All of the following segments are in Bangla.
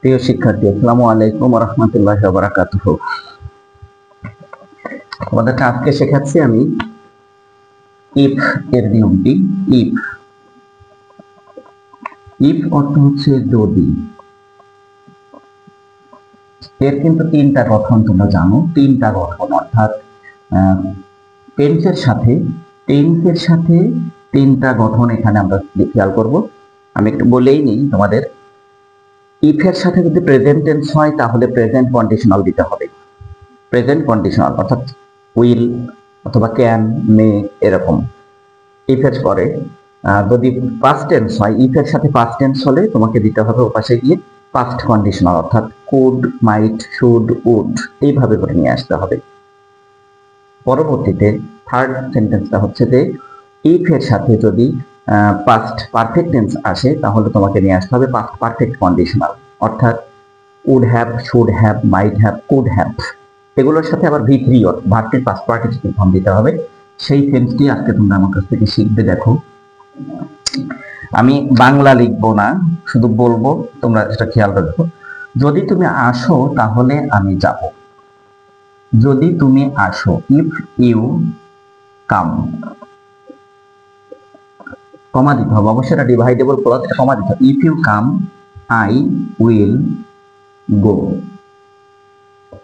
প্রিয় শিক্ষার্থী, আসসালামু আলাইকুম ওয়া রাহমাতুল্লাহি ওয়া বারাকাতুহু। তোমাদেরকে আজকে শেখাচ্ছি আমি ইফ এর নিয়মটি। ইফ ইফ অর্থ হচ্ছে যদি। এর কিন্তু তিনটা গঠন তোমরা জানো, তিনটা গঠন, অর্থাৎ টেন্সের সাথে তিনটা গঠন এখানে আমরা খেয়াল করব। আমি একটু বলেই নিই তোমাদের। ইফ এর সাথে যদি প্রেজেন্ট টেন্স হয় তাহলে প্রেজেন্ট কন্ডিশনাল দিতে হবে। প্রেজেন্ট কন্ডিশনাল অর্থাৎ উইল অথবা ক্যান, মে, এরকম। ইফ এর পরে যদি পাস্ট টেন্স হয়, ইফ এর সাথে পাস্ট টেন্স হলে তোমাকে দিতে হবে ওপাশে গিয়ে পাস্ট কন্ডিশনাল, অর্থাৎ কুড, মাইট, শুড, উড, এইভাবে করে নিয়ে আসতে হবে। পরবর্তীতে থার্ড সেন্টেন্সটা হচ্ছে যে ইফ এর সাথে যদি পাস্ট পারফেক্ট টেন্স আসে তাহলে তোমাকে নিয়ে আসতে হবে পাস্ট পারফেক্ট কন্ডিশনাল, অর্থাৎ would have, should have, might have, could have. এগুলোর সাথে আবার ভি3 ভার্বটির পাস্ট পার্টিসিপেল ফর্ম দিতে হবে। সেই সেন্সটি আজকে তোমরা আমার কাছ থেকে শিখবে। দেখো, আমি বাংলা লিখবো না, শুধু বলবো, তোমরা এটা খেয়াল রাখো। যদি তুমি আসো তাহলে আমি যাব। যদি তুমি আসো, ইফ ইউ কাম, কমা দিতে হবে অবশ্যই, এটা ডিভাইডেবল ক্লজ, এটা কমা দিতে হবে। If you come I will go.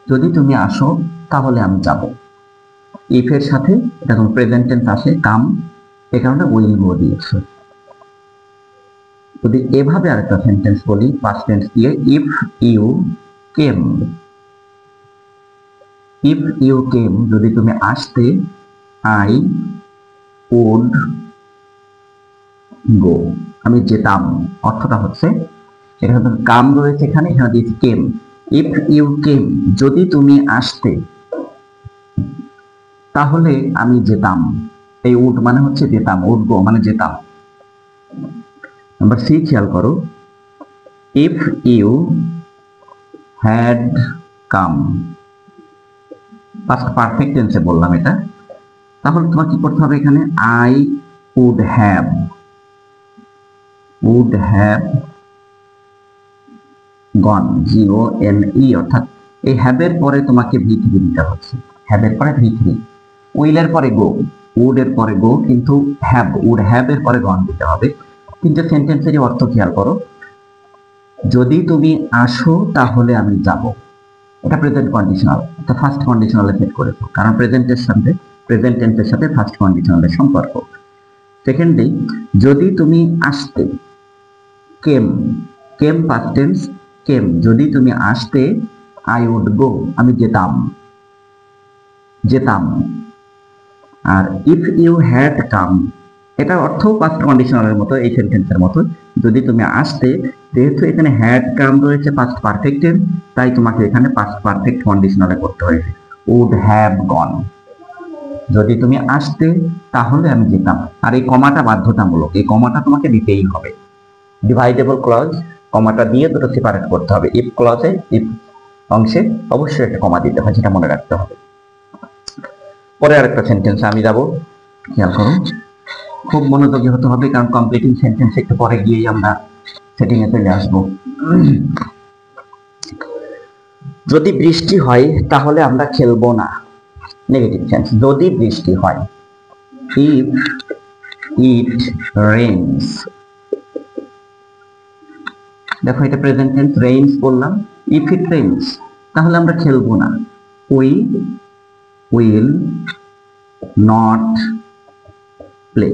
যদি তুমি আসো তাহলে আমি যাব। ইফ এর সাথে এটা যখন প্রেজেন্ট টেন্স আসে, কাম, এই কারণে উইল গো দিয়েছে। যদি এভাবে আরেকটা সেন্টেন্স বলি পাস্ট টেন্স দিয়ে, if you came. If you came, যদি তুমি আসতে, আই উড গো, আমি যেতাম। অর্থটা হচ্ছে এখানে কাম রয়েছে, এখানে দিয়েছে কেম। ইফ ইউ কেম, যদি তুমি আসতে তাহলে আমি যেতাম। এই উড মানে হচ্ছে যেতাম, উড গো মানে যেতাম। নাম্বার সি খেয়াল করো, if you had come, first perfect টেন্সে বললাম এটা। তাহলে তোমার কি করতে হবে এখানে, I would have gone, GONE, অর্থাৎ এই হ্যাবের পরে তোমাকে ভি3 দিতে হচ্ছে। হ্যাবের পরে ভি3, উইলের পরে গো, উড এর পরে গো, কিন্তু হ্যাভ, উড হ্যাভ এর পরে গন দিতে হবে। তিনটে সেন্টেন্সেরই অর্থ খেয়াল করো। যদি তুমি আসো তাহলে আমি যাব, এটা প্রেজেন্ট কন্ডিশনাল, এটা ফার্স্ট কন্ডিশনালে সেট করেছো, কারণ প্রেজেন্ট টেন্সের সাথে ফার্স্ট কন্ডিশনালের সম্পর্ক। সেকেন্ডলি, যদি তুমি আসতে, কেম, কেম পাস্ট টেন্স, কেম, যদি তুমি আসতে, আই উড গো, আমি যেতাম। আর ইফ ইউ হ্যাড কাম, এটা অর্থ পাস্ট কন্ডিশনালের মতো, এই সেন্টেন্সের মতো। যদি তুমি আসতে, যেহেতু এখানে হ্যাড কাম রয়েছে পাস্ট পারফেক্ট টেন্স, তাই তোমাকে এখানে পাস্ট পারফেক্ট কন্ডিশনালে করতে হয়েছে, উড হ্যাভ গন। যদি তুমি আসতে তাহলে আমি যেতাম। আর এই কমাটা বাধ্যতামূলক, এই কমাটা তোমাকে দিতেই হবে। ডিভাইডেবল ক্লজ, কমাটা দিয়ে দুটো সেপারেট করতে হবে। ইফ ক্লজে, ইফ অংশে অবশ্যই একটা কমা দিতে হয়, সেটা মনে রাখতে হবে। পরে আরেকটা সেন্টেন্স আমি যাব, খেয়াল করো, খুব মনোযোগী হতে হবে, কারণ কমপ্লিটিং সেন্টেন্স একটু পরে গিয়েই আমরা সেটিং এ চলে আসবো। যদি বৃষ্টি হয় তাহলে আমরা খেলবো না, নেগেটিভ সেন্স। যদি বৃষ্টি হয়, ইফ ইট রেইনস, দেখো এটা প্রেজেন্ট টেন্স, রেইনস বললাম। ইফ ইট রেইনস, তাহলে আমরা খেলবো না, উই উইল নট প্লে।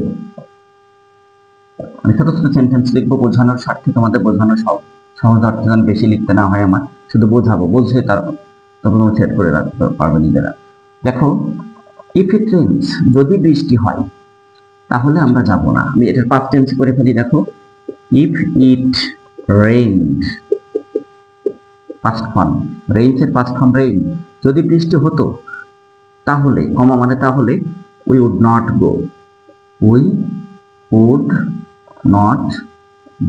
আমি ছোট ছোট সেন্টেন্স লিখবো বোঝানোর স্বার্থে, তোমাদের বোঝানোর সহজ অর্থ যেন বেশি লিখতে না হয় আমার, শুধু বোঝাবো, বুঝে তারপর তোমরা সেট করে রাখতে পারবে নিজেরা। দেখো, ইফ ইট রেইনস, যদি বৃষ্টি হয় তাহলে আমরা যাব না। আমি এটার পাস্ট টেন্স করে ফেলি, দেখো, if it rained, past form, rains এর পাস্ট ফর্ম রেইন। যদি বৃষ্টি হতো তাহলে, কমা মানে তাহলে, we would not go, we would not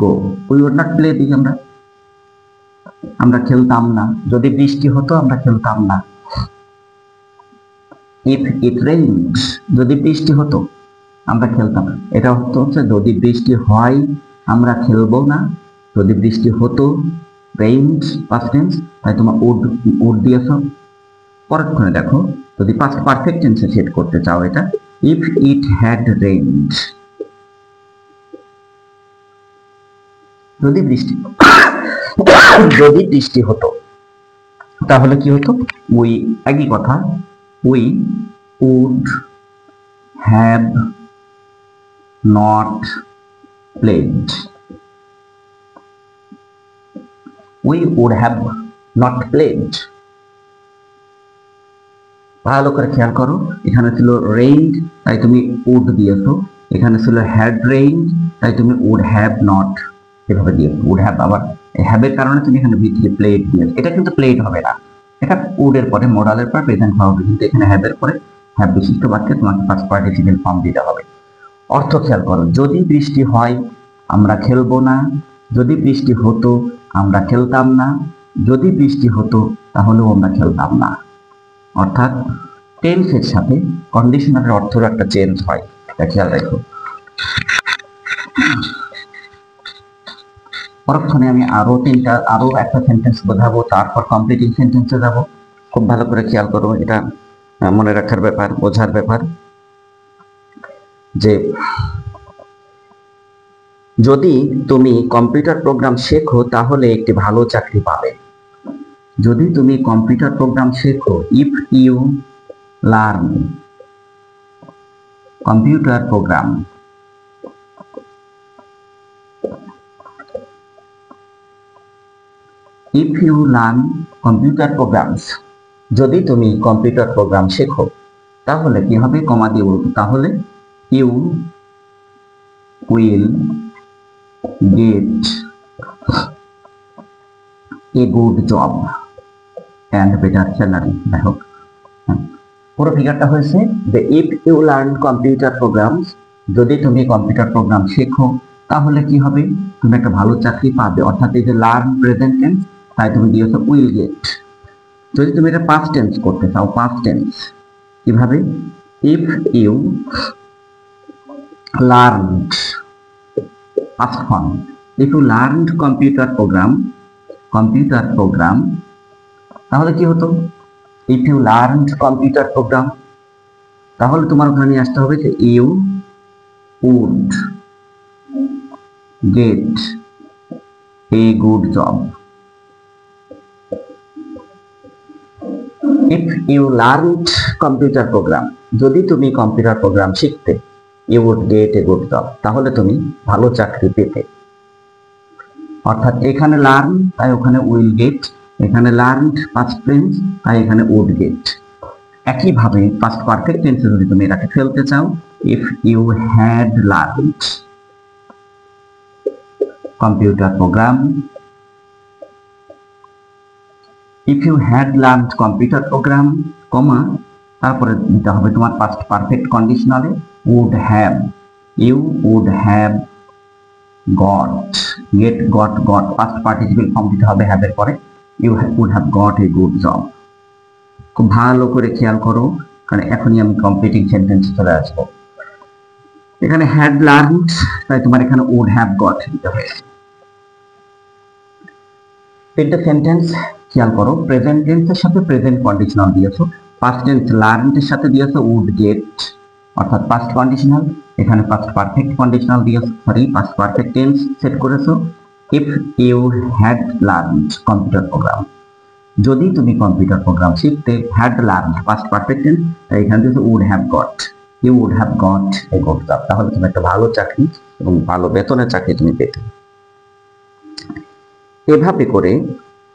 go, we would not play দিই আমরা খেলতাম না। যদি বৃষ্টি হতো আমরা খেলতাম না। ইফ ইট রেইনস, যদি বৃষ্টি হতো আমরা খেলতাম না। এটা অর্থ হচ্ছে যদি বৃষ্টি হয় আমরা খেলবো না, যদি বৃষ্টি হতো রেইনড পাস্ট টেন্স, তাই তোমার উড দিয়েছো। পরক্ষণে দেখো, যদি পাস্ট পারফেক্ট টেন্সে সেট করতে চাও এটা, ইফ ইট হ্যাড রেইনড, যদি বৃষ্টি হতো, তাহলে কি হতো? উই, একই কথা, we would have not played, we would have not played. ভালো করে খেয়াল করো, এখানে ছিল রেইনড, তাই তুমি উড দিয়েছো। এখানে ছিল হ্যাড রেইনড, তাই তুমি উড হ্যাভ নট এভাবে দিয়েছো। উড হ্যাভ, আবার হ্যাভের কারণে তুমি এখানে ভিতরে প্লেড দিয়েছো। এটা কিন্তু প্লেড হবে না, এটা উডের পরে মোডালের পর প্রেজেন্ট হবে, কিন্তু এখানে হ্যাভের পরে হ্যাভ বিশিষ্ট বাক্যে তোমাকে ফার্স্ট পার্টিসিপেল ফর্ম দিতে হবে। অর্থ খেয়াল করো, যদি বৃষ্টি হয় আমরা খেলবো না, যদি বৃষ্টি হতো আমরা খেলতাম না, যদি বৃষ্টি হতো তাহলেও আমরা খেলতাম না। অর্থাৎ টেন্সের সাথে কন্ডিশনারের অর্থের একটা চেঞ্জ হয়, এটা খেয়াল রাখো। পরক্ষণে আমি আরো একটা সেন্টেন্স বোঝাবো, তারপর কমপ্লিটিং সেন্টেন্সে যাব। খুব ভালো করে খেয়াল করো, এটা মনে রাখার ব্যাপার, বোঝার ব্যাপার, যে যদি তুমি কম্পিউটার প্রোগ্রাম শেখো তাহলে একটি ভালো চাকরি পাবে। যদি তুমি কম্পিউটার প্রোগ্রাম শেখো, if you learn computer program, if you learn computer programs, যদি তুমি কম্পিউটার প্রোগ্রাম শেখো, তাহলে কি হবে? কমা দিয়ে বলবো, তাহলে you will get a good job and better salary. দেখো পুরো ফিগারটা হয়েছে যে if you learn computer programs, যদি তুমি কম্পিউটার প্রোগ্রাম শেখো তাহলে কি হবে? তুমি একটা ভালো চাকরি পাবে। অর্থাৎ এই যে লার্ন প্রেজেন্ট টেন্স, তাই তুমি দিয়েছো উইল গেট। যদি তুমি এটা পাস্ট টেন্স করতে চাও, পাস্ট টেন্স কিভাবে? If you learned, past form, if you learned computer program, তাহলে কি হতো? If you learned computer program, তাহলে তোমার ওখানে আসতে হবে যে you would get a good job. If you learned computer program, যদি তুমি কম্পিউটার প্রোগ্রাম শিখতে, you would get a good job, তাহলে তুমি ভালো চাকরি পেতে। অর্থাৎ এখানে লার্ন, তাই ওখানে উইল গেট, এখানে লার্নড পাস্ট টেন্স, তাই এখানে উড গেট। একইভাবে পাস্ট পারফেক্ট টেন্সে যদি তুমি এটাকে ফেলতে চাও, if you had learned computer program, if you had learned computer program, comma, তারপরে দিতে হবে তোমার পাস্ট পারফেক্ট কন্ডিশনালে would have, you would have got, get got got, past participle form দিতে হবে হ্যাভের পরে, you would have got a good job. খুব ভালো করে খেয়াল করো, কারণ এখনই আমি কমপ্লিটিং সেন্টেন্স চলে আসবো। এখানে হ্যাড লার্নড, তাই তোমার এখানে উড হ্যাভ গট দিতে হবে। তিনটে সেন্টেন্স খেয়াল করো, প্রেজেন্ট টেন্সের সাথে প্রেজেন্ট কন্ডিশনাল দিয়েছো, পাস্ট টেন্স লার্নড এর সাথে দিয়েছো উড গেট, অর্থাৎ পাস্ট কন্ডিশনাল, এখানে পাস্ট পারফেক্ট কন্ডিশনাল দিয়েছো, পাস্ট পারফেক্ট টেন্স সেট করেছো। If you had learned computer program, যদি তুমি কম্পিউটার প্রোগ্রাম শিখতে, had learn past perfect tense, তাই এখানে দিয়েছো would have got, you would have got a good job, তাহলে তুমি একটা ভালো চাকরি এবং ভালো বেতনের চাকরি তুমি পেতে।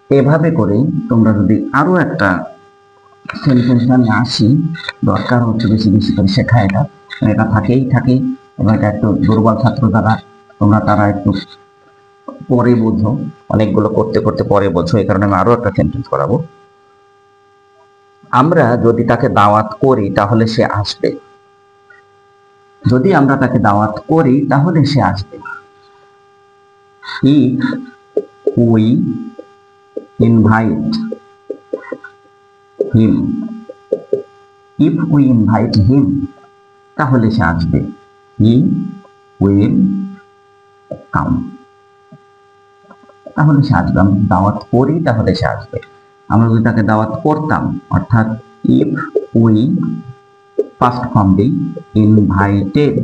এভাবে করে তোমরা যদি আরো একটা সেন্টেন্স আমি আসি, দরকার হচ্ছে বেশি বেশি করে শেখা, এটা থাকেই থাকে, এবং এটা একটু দুর্বল ছাত্র যারা তোমরা, তারা একটু পরে বোঝো, অনেকগুলো করতে করতে পরে বোঝো, এই কারণে আমি আরো একটা সেন্টেন্স করাবো। আমরা যদি তাকে দাওয়াত করি তাহলে সে আসবে, যদি আমরা তাকে দাওয়াত করি তাহলে সে আসবে। If we invite him, if we invite him, তাহলে সে আসবে, হি উইল কাম। তাহলে সে আসবে। আমরা যদি দাওয়াত করি তাহলে সে আসবে। আমরা যদি তাকে দাওয়াত করতাম, অর্থাৎ ইফ উই ফার্স্ট ফর্ম দিই, invited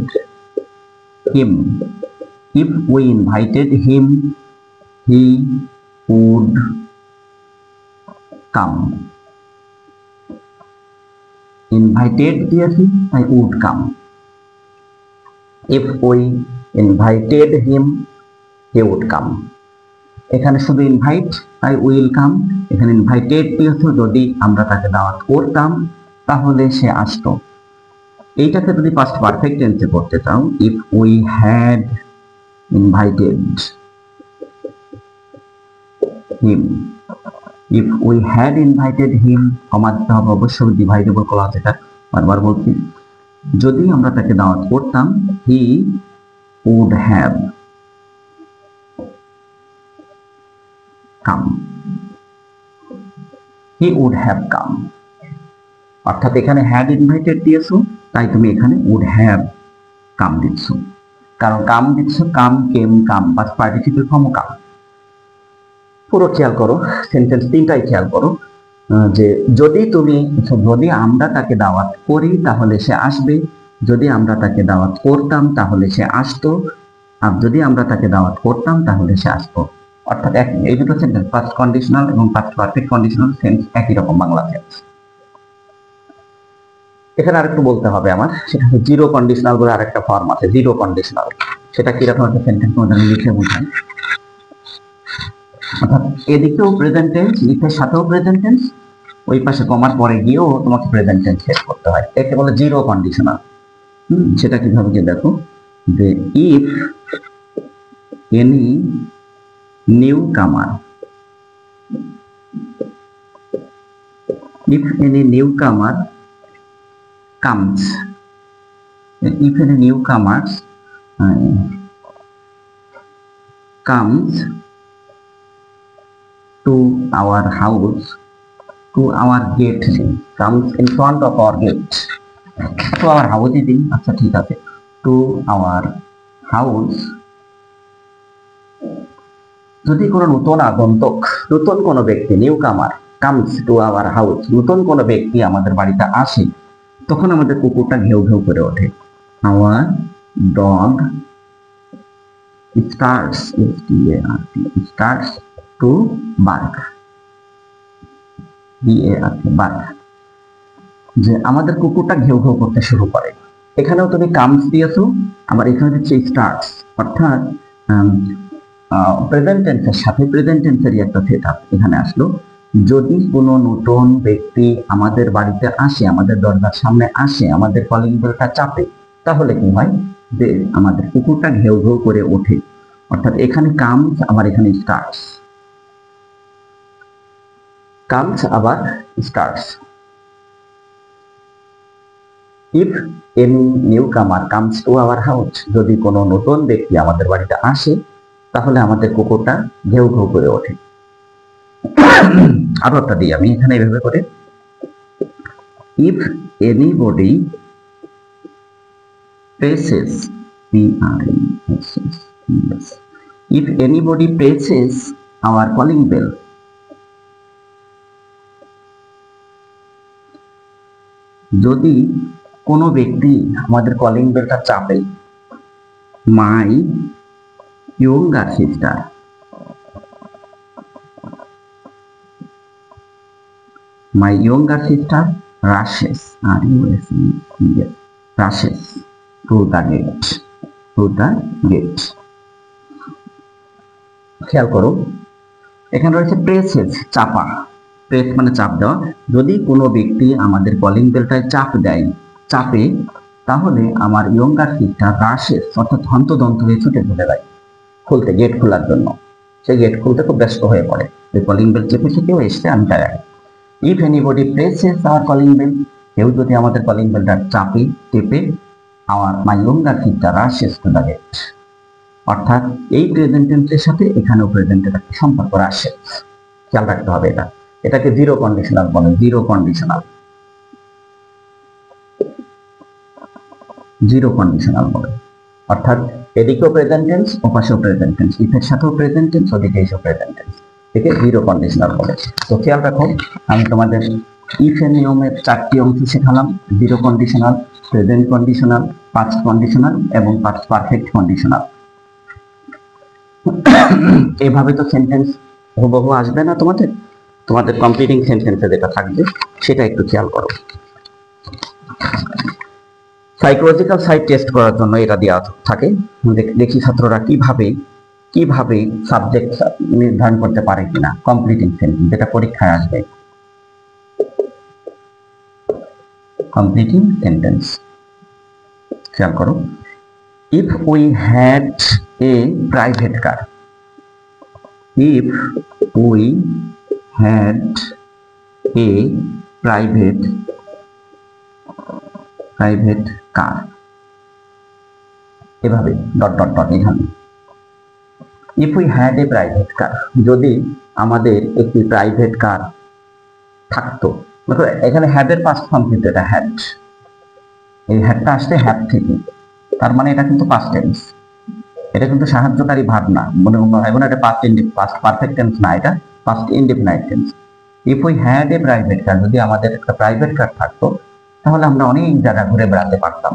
him, if we invited him he would come. Invited দিয়েছি তাই would come. If we invited him he would come. এখানে শুধু ইনভাইট তাই উইল কাম। এখানে ইনভাইটেড দিয়েছে, যদি আমরা তাকে দাওয়াত করতাম তাহলে সে আসতো। এইটাকে যদি পাস্ট পারফেক্ট টেন্সে করতে চাও, if we had invited him, if we had invited him, comma দিতে হবে অবশ্যই, ডিভাইডেবল ক্লজ এটা বারবার বলছি। যদি আমরা তাকে দাওয়াত করতাম, he would have come, he would have come. অর্থাৎ এখানে হ্যাড ইনভাইটেড দিয়েছো তাই তুমি এখানে উড হ্যাভ কাম দিচ্ছ, কারণ কাম দিচ্ছ, কাম কেম কাম পাস্ট পার্টিসিপল ফর্ম কাম। পুরো খেয়াল করো, সেন্টেন্স তিনটাই খেয়াল করো, যে যদি আমরা তাকে দাওয়াত করি তাহলে সে আসবে, যদি আমরা তাকে দাওয়াত করতাম তাহলে সে আসতো, আর যদি আমরা তাকে দাওয়াত করতাম তাহলে সে আসতো। অর্থাৎ এই দুটো সেন্টেন্স, পাস্ট কন্ডিশনাল এবং পাস্ট পারফেক্ট কন্ডিশনাল সেন্স একই রকম বাংলা সেন্স। এখানে আরেকটু বলতে হবে আমার, সেটা হচ্ছে জিরো কন্ডিশনাল বলে আরেকটা ফর্ম আছে, জিরো কন্ডিশনাল। সেটা কিরকম একটা সেন্টেন্স মধ্যে লিখে বোঝাই। অর্থাৎ এদিকেও প্রেজেন্ট টেন্স, ইফের সাথেও প্রেজেন্ট টেন্স, ওই পাশে কমার পরে গিয়েও তোমাকে প্রেজেন্ট টেন্স সেট করতে হয়, একে বলে জিরো কন্ডিশনাল। সেটা কিভাবে কি দেখো, যে ইফ এনি নিউ কামার, if any newcomer comes, if any newcomer comes to our house, to our gate, comes in front of our gate, to our house is in, আচ্ছা ঠিক আছে, to our house, যদি কোনো নতুন আগন্তুক, নতুন কোনো ব্যক্তি, নিউ কামার কামস টু আওয়ার হাউস, নতুন কোনো ব্যক্তি আমাদের বাড়িতে আসে, তখন আমাদের কুকুরটা ঘেউ ঘেউ করে ওঠে। Our dog starts, starts to bark, bark, যে আমাদের কুকুরটা ঘেউ ঘেউ করতে শুরু করে। এখানেও তুমি কামস দিয়েছো, আবার এখানে দিচ্ছে স্টার্টস, অর্থাৎ প্রেজেন্ট টেন্সের সাথে প্রেজেন্ট টেন্সেরই একটা সেটআপ এখানে আসলো। যদি কোনো নতুন ব্যক্তি আমাদের বাড়িতে আসে, আমাদের দরজার সামনে আসে, আমাদের কলিং বেলটা চাপে, তাহলে কি হয়, যে আমাদের কুকুরটা ঘেউ ঘেউ করে ওঠে। অর্থাৎ এখানে কামস, আবার এখানে স্টার্টস, কামস আবার স্টার্টস। ইফ এনি নিউ কামার কামস টু আওয়ার হাউস, যদি কোনো নতুন ব্যক্তি আমাদের বাড়িতে আসে তাহলে আমাদের কুকুরটা ঘেউ ঘেউ করে ওঠে। আরো একটা দিই আমি এখানে এইভাবে করে, if anybody process, if anybody presses our calling bell, যদি কোনো ব্যক্তি আমাদের কলিং বেলটা চাপে, মাই younger sister, my younger sister rushes, R-U-S-H-E-S, rushes to the gate, to the gate। খেয়াল করো, এখানে রয়েছে প্রেসেস, চাপা, প্রেস মানে চাপ দেওয়া। যদি কোনো ব্যক্তি আমাদের কলিং বেলটায় চাপ দেয়, চাপে, তাহলে আমার ইয়ঙ্গার সিস্টার রাশেস, অর্থাৎ হন্তদন্ত হয়ে ছুটে চলে যায় খুলতে, গেট খোলার জন্য। সে গেট খুলতে খুব ব্যস্ত হয়ে পড়ে, যে কলিং বেল চেপেছে, কেউ এসছে, আমি যাই আগে। If anybody presses our calling bell, কেউ যদি আমাদের কলিং বেলটা চাপে, টেপে, my younger sister rushes to the gate, অর্থাৎ এই প্রেজেন্ট টেন্সের সাথে এখানেও প্রেজেন্টের একটা সম্পর্ক রাশেস, খেয়াল রাখতে হবে এটা। এটাকে জিরো কন্ডিশনাল বলে, জিরো কন্ডিশনাল, জিরো কন্ডিশনাল বলে। অর্থাৎ এদিকেও প্রেজেন্ট টেন্স, ওপাশেও প্রেজেন্ট টেন্স, ইফ এর সাথেও প্রেজেন্ট টেন্স, ওদিকে এসেও প্রেজেন্ট টেন্স, একে জিরো কন্ডিশনাল বলে। তো খেয়াল রাখো, আমি তোমাদের ইফ এর নিয়মের 4টি অংশ শেখালাম: zero conditional, present conditional, past conditional এবং পাস্ট পারফেক্ট কন্ডিশনাল। এভাবে তো সেন্টেন্স হুবহু আসবে না তোমাদের, তোমাদের কমপ্লিটিং সেন্টেন্সে যেটা থাকবে সেটা একটু খেয়াল করো। সাইকোলজিক্যাল সাইড টেস্ট করার জন্য এটা দেওয়া থাকে। দেখি ছাত্ররা কিভাবে সাবজেক্ট নির্ধারণ করতে পারে কিনা কমপ্লিটিং সেন্টেন্স, যেটা পরীক্ষায় আসবে। কমপ্লিটিং সেন্টেন্স খেয়াল করো। If we had a private car, if we had a private car, এভাবে ডট ডট ডট এখানে। If we had a private car, যদি আমাদের একটি প্রাইভেট কার থাকতো, এখানে হ্যাড এর পাস্ট ফর্ম কিন্তু এটা হ্যাড, এই হ্যাডটা আসছে হ্যাভ থেকে, তার মানে এটা কিন্তু পাস্ট টেন্স, এটা কিন্তু সাহায্যকারী ভার্ব না, মনে হয় না এটা পাস্ট পারফেক্ট টেন্স না, এটা past indefinite tense. If we had a private car, যদি আমাদের একটা প্রাইভেট কার থাকতো তাহলে আমরা অনেক জায়গা ঘুরে বেড়াতে পারতাম,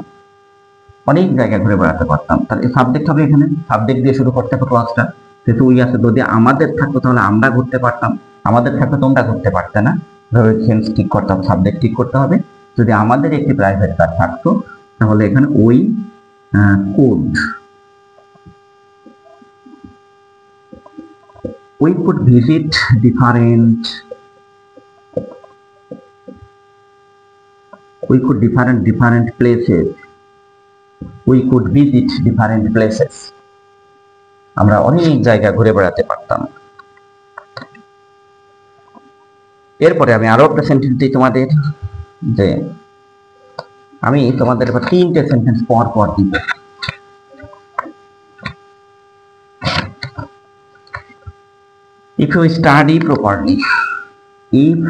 তাহলে সাবজেক্ট হবে এখানে, সাবজেক্ট দিয়ে শুরু করতে হবে ক্লাসটা, যেহেতু উই আছে। যদি আমাদের থাকতো তাহলে আমরা ঘুরতে পারতাম, আমাদের থাকতো তোমরা ঘুরতে পারতে না, সেন্স ঠিক করতে হবে, সাবজেক্ট ঠিক করতে হবে। যদি আমাদের একটি প্রাইভেট কার থাকতো তাহলে এখানে we could visit different places, আমরা অনেক জায়গা ঘুরে বেড়াতে পারতাম। এরপরে আমি আরো একটা সেন্টেন্স দিই তোমাদের, যে আমি তোমাদের এবার 3টে সেন্টেন্স পর দিব। If you study properly, if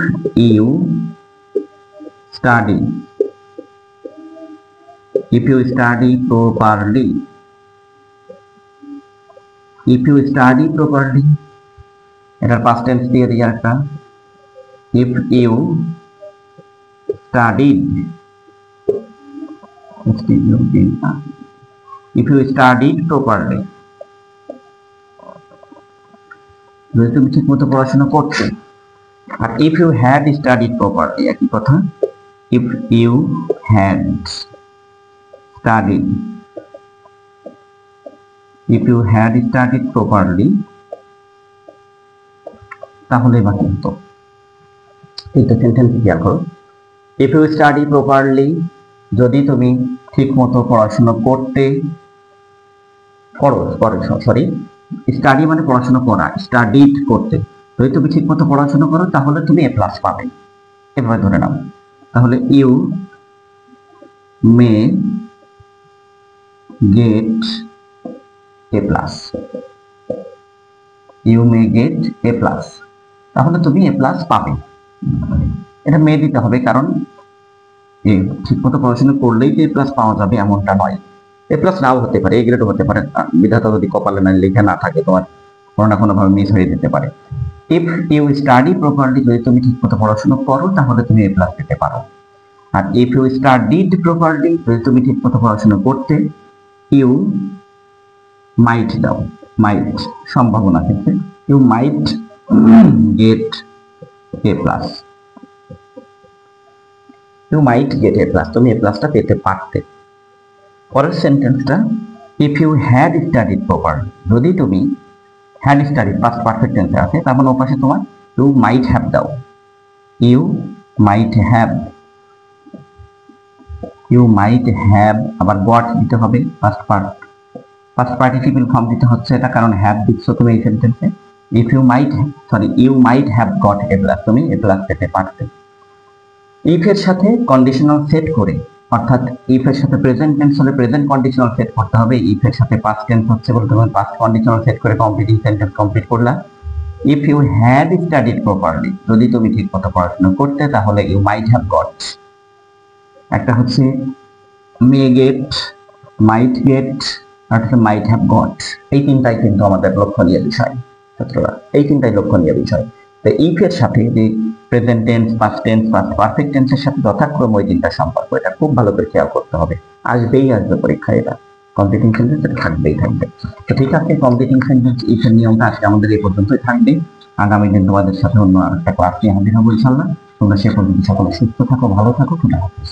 you study properly, এটার পাস্ট টেন্স দিয়ে দিই একটা, if you studied properly, যদি তুমি ঠিক মতো পড়াশোনা করতে। আর if you had studied properly, একই কথা, if you had studied properly, তাহলে বাকি হতো। এইটা সেন্টেন্স খেয়াল করো। if you study properly, যদি তুমি ঠিক মতো পড়াশোনা স্টাডি মানে পড়াশোনা করা, স্টাডিড করতে, যদি তুমি ঠিক মতো পড়াশোনা করো তাহলে তুমি এ প্লাস পাবে, এভাবে ধরে নাও। তাহলে you may get A plus, তাহলে তুমি এ প্লাস পাবে। এটা মে দিতে হবে, কারণ ঠিক মতো পড়াশোনা করলেই যে এ প্লাস পাওয়া যাবে এমনটা নয়, এ প্লাস নাও হতে পারে, এ গ্রেডও হতে পারে, বিধাতা যদি কপালে না লেখা না থাকে তোমার কোনো না কোনো ভাবে মিস হয়ে যেতে পারে। ইফ ইউ স্টাডি প্রপারলি, যদি তুমি ঠিক মতো পড়াশোনা করো তাহলে তুমি এ প্লাস পেতে পারো। আর ইফ ইউ স্টাডিড প্রপারলি, যদি তুমি ঠিক মতো পড়াশোনা করতে, ইউ মাইট দাও, মাইট সম্ভাবনা ক্ষেত্রে, you might get A plus, তুমি এ প্লাসটা পেতে পারতে। পরের সেন্টেন্সটা, if you had studied properly, যদি তুমি হ্যাড স্টাডিড পাস্ট পারফেক্ট টেন্সে আছে, তার মানে ওপাশে তোমার ইউ মাইট হ্যাভ দাও, ইউ মাইট হ্যাভ, আবার গট দিতে হবে, পাস্ট পার্টিসিপল ফর্ম দিতে হচ্ছে এটা, কারণ হ্যাভ দিচ্ছ তুমি এই সেন্টেন্সে। You might have got A plus, তুমি এ প্লাস পেতে পারতে। ইফ এর সাথে কন্ডিশনাল সেট করে, অর্থাৎ ইফ এর সাথে প্রেজেন্ট টেন্স হলে প্রেজেন্ট কন্ডিশনাল সেট করতে হবে, ইফ এর সাথে পাস্ট টেন্স হচ্ছে বলে তুমি পাস্ট কন্ডিশনাল সেট করে কমপ্লিটিং সেন্টেন্স কমপ্লিট করলা। If you had studied properly, যদি তুমি ঠিক মতো পড়াশোনা করতে তাহলে ইউ মাইট হ্যাভ গট। একটা হচ্ছে মে গেট, মাইট গেট, আর হচ্ছে মাইট হ্যাভ গট। এই তিনটাই কিন্তু আমাদের লক্ষণীয় বিষয় ছাত্ররা, এই তিনটাই লক্ষণীয় বিষয়। তো ইফ এর সাথে যে present tense, past tense, past perfect টেন্সের সাথে যথাক্রমে ওই তিনটা সম্পর্ক, এটা খুব ভালো করে খেয়াল করতে হবে। আসবেই আসবে পরীক্ষায়, এটা কমপ্লিটিং সেন্টেন্স এটা থাকবেই থাকবে। তো ঠিক আছে, কমপ্লিটিং সেন্টেন্স ইফের নিয়মটা আজকে আমাদের এই পর্যন্তই থাকবে। আগামী দিন তোমাদের সাথে অন্য আর একটা ক্লাস নিয়ে হাজির হবো ইনশাল্লাহ। তোমরা সে পর্যন্ত সকলে সুস্থ থাকো, ভালো থাকো, খুদা হাফেজ।